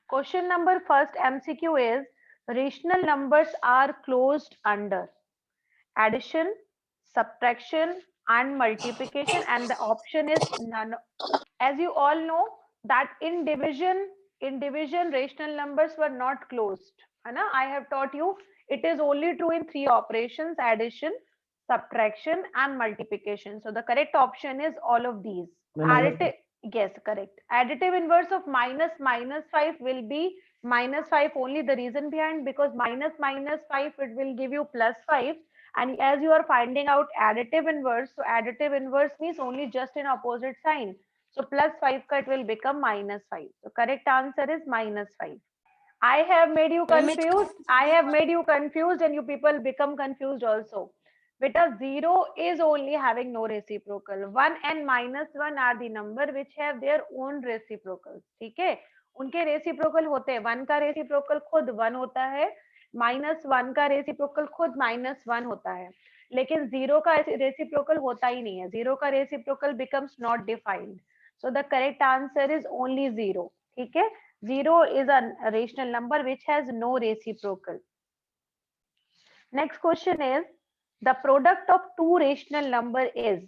Question number first MCQ is rational numbers are closed under addition, subtraction, and multiplication, and the option is none. As you all know that in division rational numbers were not closed, है ना? I have taught you it is only true in three operations: addition, subtraction, and multiplication. So the correct option is all of these. Additive, yes, correct. Additive inverse of minus minus 5 will be minus 5 only. The reason behind, because minus minus 5 it will give you plus 5, and as you are finding out additive inverse, so additive inverse means only just in opposite sign. So plus 5 cut will become minus 5. So correct answer is minus 5. I have made you confused. I have made you confused and you people become confused also. Beta 0 is only having no reciprocal. 1 and minus 1 are the number which have their own reciprocals. ठीक है? उनके reciprocal होते हैं. 1 का reciprocal खुद 1 होता है. minus 1 का reciprocal खुद minus 1 होता है. लेकिन 0 का reciprocal होता ही नहीं है. 0 का reciprocal becomes not defined. So the correct answer is only 0. ठीक है? 0 is a rational number which has no reciprocal. Next question is the product of two rational number is.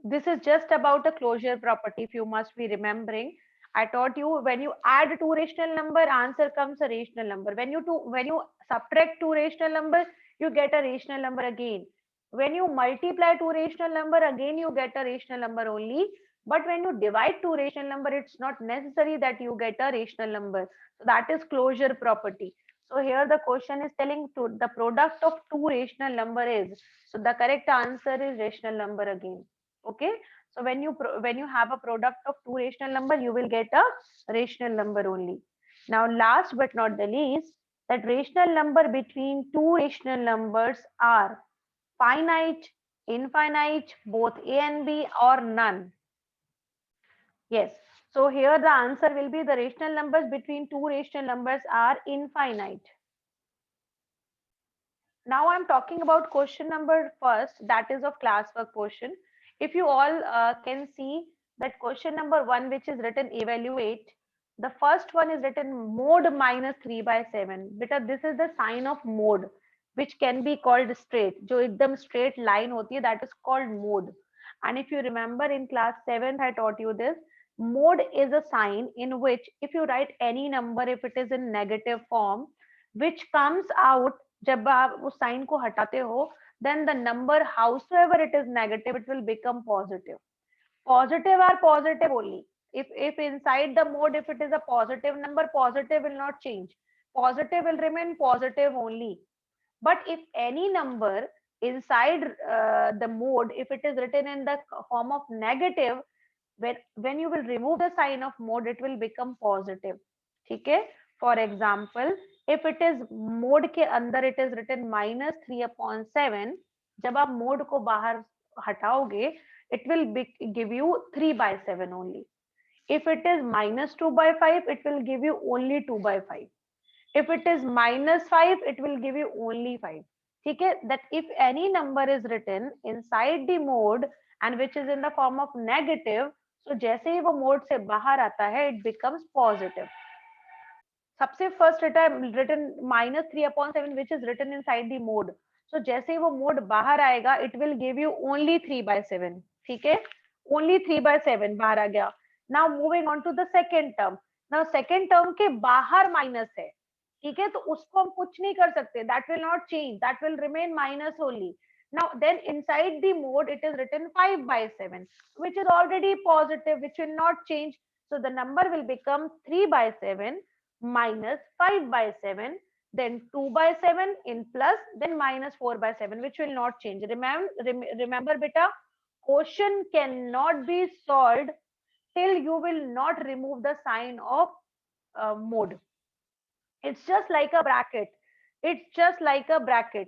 This is just about a closure property. If you must be remembering, I taught you when you add two rational number, answer comes a rational number. When you subtract two rational number, you get a rational number again. When you multiply two rational number, again you get a rational number only. But when you divide two rational number, it's not necessary that you get a rational number. So that is closure property. So here the question is telling to the product of two rational number is. So the correct answer is rational number again. Okay. So when you have a product of two rational number, you will get a rational number only. Now last but not the least, that rational number between two rational numbers are finite, infinite, both A and B, or none. Yes. So here the answer will be the rational numbers between two rational numbers are infinite. Now I'm talking about question number first, that is of classwork portion. If you all can see that question number 1 which is written evaluate, the first one is written mode minus 3 by 7 because this is the sign of mode which can be called straight. जो एकदम straight line होती है, that is called mode. And if you remember in class 7th I taught you this. Mode is a sign in which if you write any number, if it is in negative form, which comes out जब आप उस sign को हटाते हो, then the number howsoever it is negative, it will become positive. Positive are positive only. If inside the mode, if it is a positive number, positive will not change. Positive will remain positive only. But if any number inside the mode, if it is written in the form of negative, when you will remove the sign of mode, it will become positive. ठीक है? For example, if it is mode के अंदर it is written minus 3/7, जब आप mode को बाहर हटाओगे, it will give you 3/7 only. If it is minus 2/5, it will give you only 2/5. If it is minus 5, it will give you only 5. ठीक है? That if any number is written inside the mode and which is in the form of negative, so जैसे ही वो mode से बाहर आता है, it becomes positive. सबसे first written minus 3/7 which is written inside the mode. So जैसे ही वो mode बाहर आएगा, it will give you only 3/7. ठीक है? Only 3/7 बाहर आ गया. Now moving on to the second term. Now second term के बाहर minus है. ठीक है? तो उसको हम कुछ नहीं कर सकते. That will not change. That will remain minus only. Now then inside the mode it is written 5/7 which is already positive, which will not change. So the number will become 3/7 minus 5/7, then 2/7 in plus, then minus 4/7, which will not change. Remember beta, question cannot be solved till you will not remove the sign of mode. It's just like a bracket. It's just like a bracket.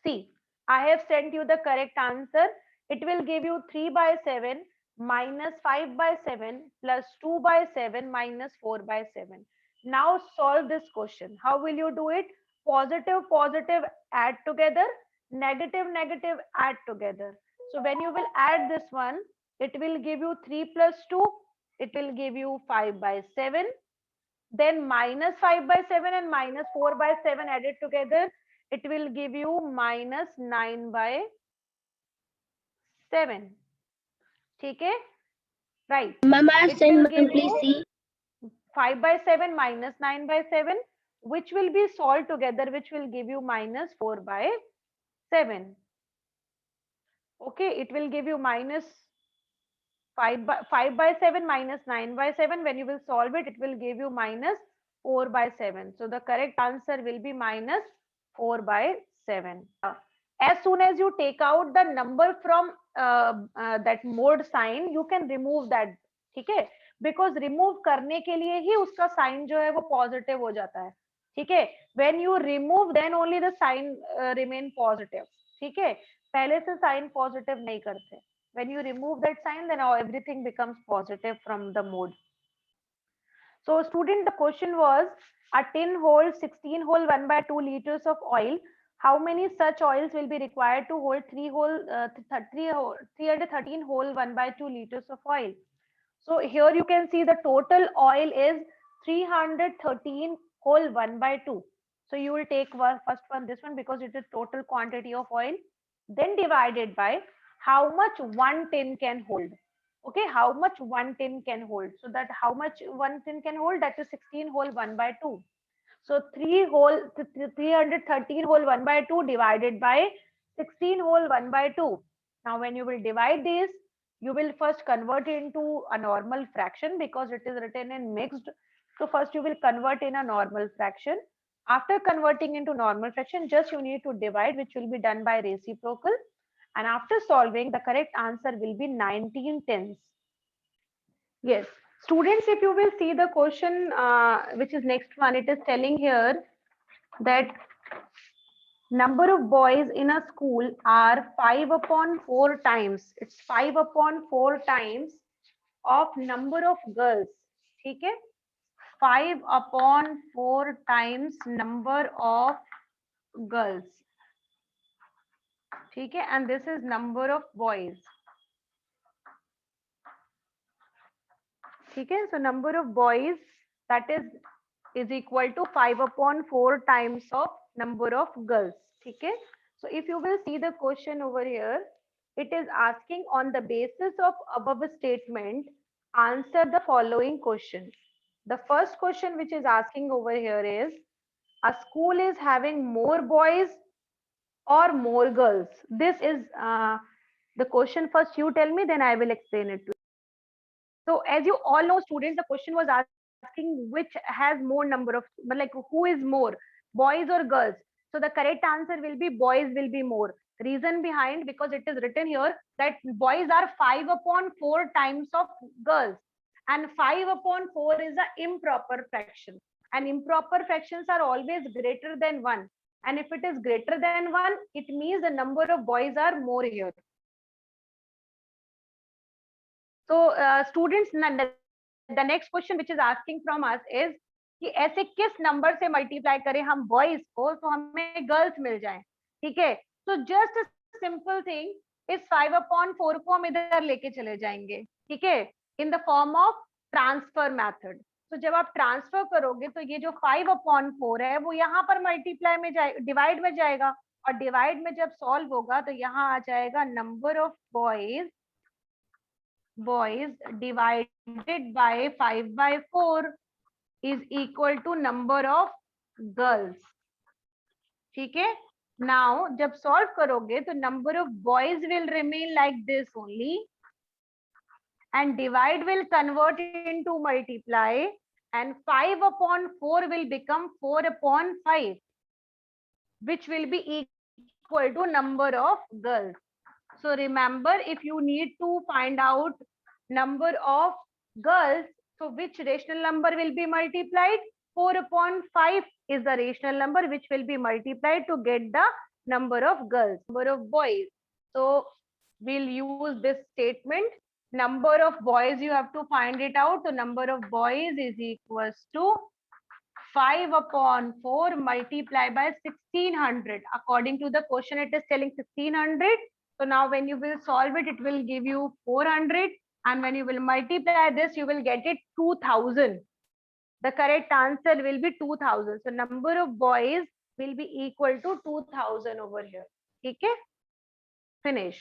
See, I have sent you the correct answer. It will give you 3/7 minus 5/7 plus 2/7 minus 4/7. Now solve this question. How will you do it? Positive, positive add together, negative, negative add together. So when you will add this one, it will give you 3 plus 2. It will give you 5/7. then minus 5 by 7 and minus 4 by 7 added together, it will give you minus 9 by 7. ठीक है, right? Ma'am, I have It sent, will ma'am, give please you see. 5 by 7 minus 9 by 7, which will be solved together, which will give you minus 4 by 7. Okay, it will give you minus 5 by 7 minus 9 by 7. When you will solve it, it will give you minus 4 by 7. So the correct answer will be minus 4 by 7. As soon as you take out the number from that mode sign, you can remove that. ठीक है, because remove करने के लिए ही उसका sign जो है वो positive हो जाता है. ठीक है, when you remove then only the sign remain positive. ठीक है, पहले से sign positive नहीं करते. When you remove that sign, then everything becomes positive from the mode. So student, the question was, a tin holds 16 whole 1 by 2 liters of oil. How many such oils will be required to hold 313 whole 1 by 2 liters of oil? So here you can see the total oil is 313 whole 1 by 2. So you will take first one, this one, because it is total quantity of oil. Then divided by how much one tin can hold. Okay, how much one tin can hold. So that how much one tin can hold, that is 16 whole 1 by 2. So 313 whole 1 by 2 divided by 16 whole 1 by 2. Now when you will divide this, you will first convert it into a normal fraction because it is written in mixed. So first you will convert in a normal fraction. After converting into normal fraction, just you need to divide, which will be done by reciprocal. And after solving, the correct answer will be 19 tenths. Yes. Students, if you will see the question, which is next one, it is telling here that number of boys in a school are 5 upon 4 times. It's 5 upon 4 times of number of girls. ठीक है? 5 upon 4 times number of girls. ठीक है? And this is number of boys. ठीक है? So number of boys, that is equal to 5 upon 4 times of number of girls. ठीक है? So if you will see the question over here, it is asking on the basis of above statement, answer the following question. The first question which is asking over here is, a school is having more boys or more girls? This is the question. First you tell me, then I will explain it to you. So as you all know, students, the question was asking which has more number of, like who is more, boys or girls? So the correct answer will be boys will be more. Reason behind, because it is written here that boys are 5 upon 4 times of girls, and 5 upon 4 is an improper fraction, and improper fractions are always greater than 1. And if it is greater than 1, it means the number of boys are more here. So students, the next question which is asking from us is कि ऐसे किस number से multiply करें हम boys को तो हमें girls मिल जाएं. ठीक है, तो जस्ट सिंपल थिंग इस 5 अपॉन 4 को हम इधर लेके चले जाएंगे. ठीक है, in the form of transfer method. तो जब आप ट्रांसफर करोगे तो ये जो 5 अपॉन 4 है वो यहाँ पर मल्टीप्लाई में जाए, डिवाइड में जाएगा, और डिवाइड में जब सॉल्व होगा तो यहाँ आ जाएगा number of boys divided by 5 by 4 is equal to number of girls. ठीक है, now जब solve करोगे तो number of boys will remain like this only, and divide will convert into multiply, and 5 upon 4 will become 4 upon 5, which will be equal to number of girls. So remember, if you need to find out number of girls, so which rational number will be multiplied? 4 upon 5 is the rational number which will be multiplied to get the number of girls, number of boys. So we'll use this statement. Number of boys, you have to find it out. So number of boys is equals to 5 upon 4 multiplied by 1600. According to the question, it is telling 1600. So now when you will solve it, it will give you 400. And when you will multiply this, you will get it 2000. The correct answer will be 2000. So number of boys will be equal to 2000 over here. ठीक है? Finish.